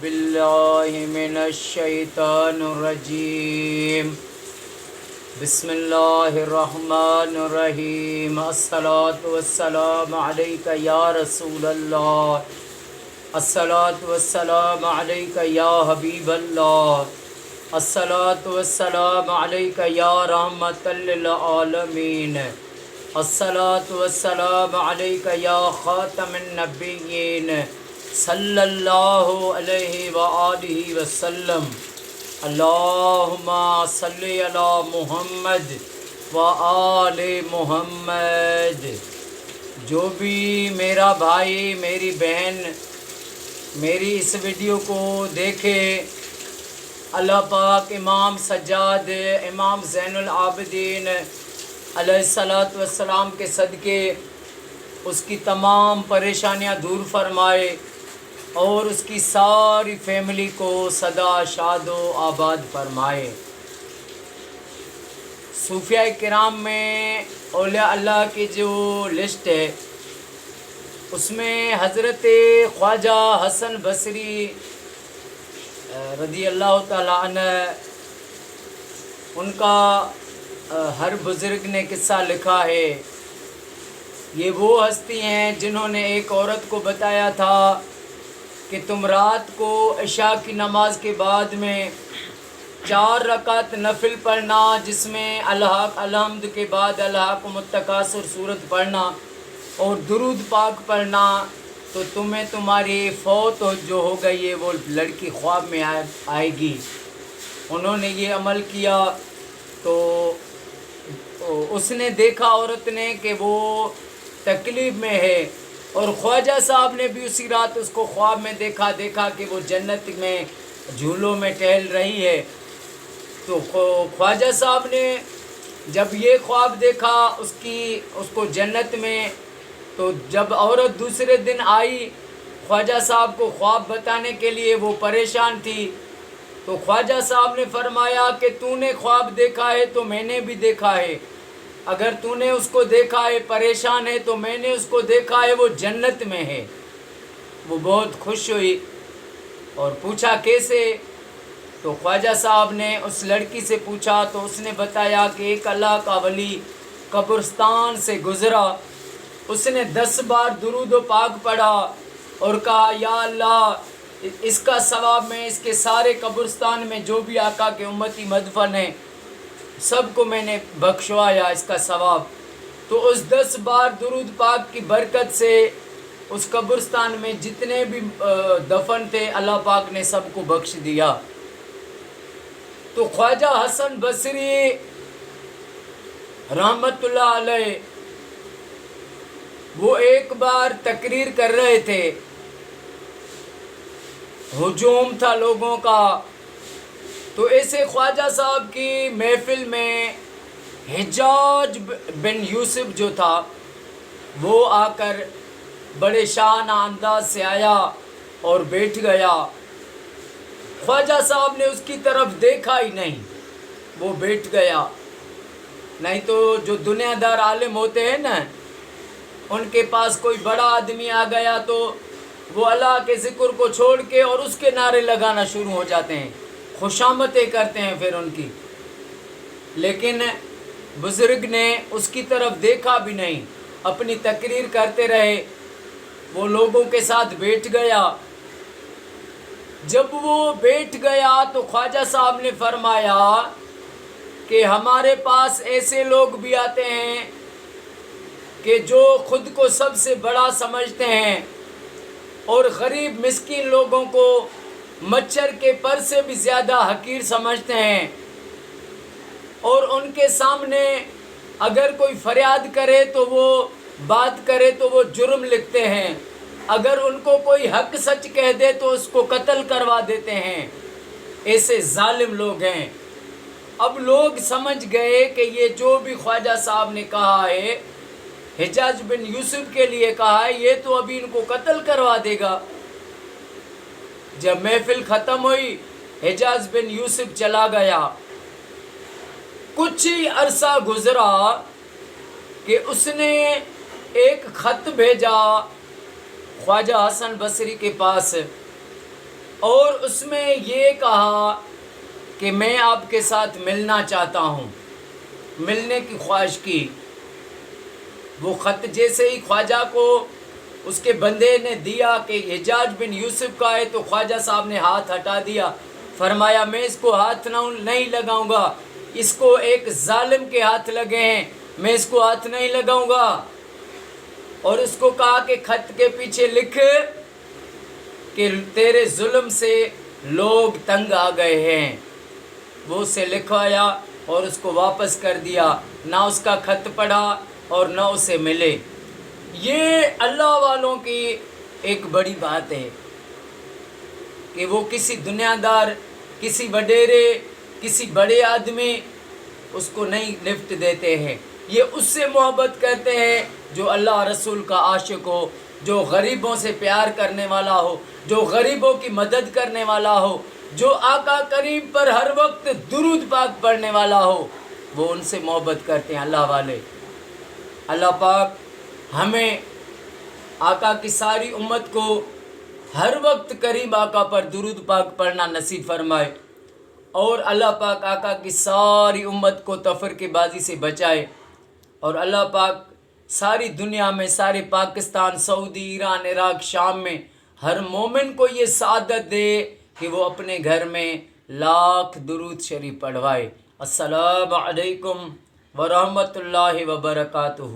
باللہ من الشیطان الرجیم بسم اللہ الرحمن الرحیم الصلاۃ والسلام علیک یا رسول اللہ الصلاۃ والسلام علیک یا حبیب اللہ الصلاۃ والسلام علیک یا رحمۃ للعالمین الصلاۃ والسلام علیک یا خاتم النبیین صلی اللہ علیہ وآلہ وسلم اللہم صلی علی محمد وآل محمد۔ جو بھی میرا بھائی میری بہن میری اس ویڈیو کو دیکھے، اللہ پاک امام سجاد امام زین العابدین علیہ الصلاۃ والسلام کے صدقے اس کی تمام پریشانیاں دور فرمائے اور اس کی ساری فیملی کو سدا شاد و آباد فرمائے۔ صوفیاء کرام میں اولیاء اللہ کی جو لسٹ ہے اس میں حضرت خواجہ حسن بصری رضی اللہ تعالیٰ عنہ، ان کا ہر بزرگ نے قصہ لکھا ہے۔ یہ وہ ہستی ہیں جنہوں نے ایک عورت کو بتایا تھا کہ تم رات کو عشاء کی نماز کے بعد میں 4 رکعت نفل پڑھنا، جس میں الحمد کے بعد الحاکم التکاثر سورت پڑھنا اور درود پاک پڑھنا، تو تمہیں تمہاری فوت جو ہو گئی ہے وہ لڑکی خواب میں آئے گی۔ انہوں نے یہ عمل کیا تو اس نے دیکھا عورت نے کہ وہ تکلیف میں ہے، اور خواجہ صاحب نے بھی اسی رات اس کو خواب میں دیکھا کہ وہ جنت میں جھولوں میں ٹہل رہی ہے۔ تو خواجہ صاحب نے جب یہ خواب دیکھا اس کو جنت میں، تو جب عورت دوسرے دن آئی خواجہ صاحب کو خواب بتانے کے لیے، وہ پریشان تھی، تو خواجہ صاحب نے فرمایا کہ تو نے خواب دیکھا ہے تو میں نے بھی دیکھا ہے، اگر تو نے اس کو دیکھا ہے پریشان ہے تو میں نے اس کو دیکھا ہے وہ جنت میں ہے۔ وہ بہت خوش ہوئی اور پوچھا کیسے؟ تو خواجہ صاحب نے اس لڑکی سے پوچھا تو اس نے بتایا کہ ایک اللہ کا ولی قبرستان سے گزرا، اس نے 10 بار درود و پاک پڑھا اور کہا یا اللہ اس کا ثواب میں اس کے سارے قبرستان میں جو بھی آقا کے امتی مدفن ہیں سب کو میں نے بخشوایا اس کا ثواب۔ تو اس 10 بار درود پاک کی برکت سے اس قبرستان میں جتنے بھی دفن تھے اللہ پاک نے سب کو بخش دیا۔ تو خواجہ حسن بصری رحمت اللہ علیہ وہ ایک بار تقریر کر رہے تھے، ہجوم تھا لوگوں کا، تو ایسے خواجہ صاحب کی محفل میں حجاج بن یوسف جو تھا وہ آ کر بڑے شانہ انداز سے آیا اور بیٹھ گیا۔ خواجہ صاحب نے اس کی طرف دیکھا ہی نہیں، وہ بیٹھ گیا۔ نہیں تو جو دنیا دار عالم ہوتے ہیں نا، ان کے پاس کوئی بڑا آدمی آ گیا تو وہ اللہ کے ذکر کو چھوڑ کے اور اس کے نعرے لگانا شروع ہو جاتے ہیں، خوشامدیں کرتے ہیں پھر ان کی۔ لیکن بزرگ نے اس کی طرف دیکھا بھی نہیں، اپنی تقریر کرتے رہے، وہ لوگوں کے ساتھ بیٹھ گیا۔ جب وہ بیٹھ گیا تو خواجہ صاحب نے فرمایا کہ ہمارے پاس ایسے لوگ بھی آتے ہیں کہ جو خود کو سب سے بڑا سمجھتے ہیں اور غریب مسکین لوگوں کو مچھر کے پر سے بھی زیادہ حقیر سمجھتے ہیں، اور ان کے سامنے اگر کوئی فریاد کرے تو وہ بات کرے تو وہ جرم لکھتے ہیں، اگر ان کو کوئی حق سچ کہہ دے تو اس کو قتل کروا دیتے ہیں۔ ایسے ظالم لوگ ہیں۔ اب لوگ سمجھ گئے کہ یہ جو بھی خواجہ صاحب نے کہا ہے حجاج بن یوسف کے لیے کہا ہے، یہ تو ابھی ان کو قتل کروا دے گا۔ جب محفل ختم ہوئی حجاج بن یوسف چلا گیا۔ کچھ ہی عرصہ گزرا کہ اس نے ایک خط بھیجا خواجہ حسن بصری کے پاس اور اس میں یہ کہا کہ میں آپ کے ساتھ ملنا چاہتا ہوں، ملنے کی خواہش کی۔ وہ خط جیسے ہی خواجہ کو اس کے بندے نے دیا کہ حجاج بن یوسف کا ہے، تو خواجہ صاحب نے ہاتھ ہٹا دیا، فرمایا میں اس کو ہاتھ نہیں لگاؤں گا، اس کو ایک ظالم کے ہاتھ لگے ہیں، میں اس کو ہاتھ نہیں لگاؤں گا۔ اور اس کو کہا کہ خط کے پیچھے لکھ کہ تیرے ظلم سے لوگ تنگ آ گئے ہیں۔ وہ اسے لکھوایا اور اس کو واپس کر دیا، نہ اس کا خط پڑھا اور نہ اسے ملے۔ یہ اللہ والوں کی ایک بڑی بات ہے کہ وہ کسی دنیا دار، کسی وڈیرے، کسی بڑے آدمی اس کو نہیں لفٹ دیتے ہیں، یہ اس سے محبت کرتے ہیں جو اللہ رسول کا عاشق ہو، جو غریبوں سے پیار کرنے والا ہو، جو غریبوں کی مدد کرنے والا ہو، جو آقا کریم پر ہر وقت درود پاک پڑھنے والا ہو، وہ ان سے محبت کرتے ہیں اللہ والے۔ اللہ پاک ہمیں آقا کی ساری امت کو ہر وقت کریم آقا پر درود پاک پڑھنا نصیب فرمائے، اور اللہ پاک آقا کی ساری امت کو تفرقے بازی سے بچائے، اور اللہ پاک ساری دنیا میں، سارے پاکستان، سعودی، ایران، عراق، شام میں ہر مومن کو یہ سعادت دے کہ وہ اپنے گھر میں لاکھ درود شریف پڑھوائے۔ السلام علیکم ورحمۃ اللہ وبرکاتہ۔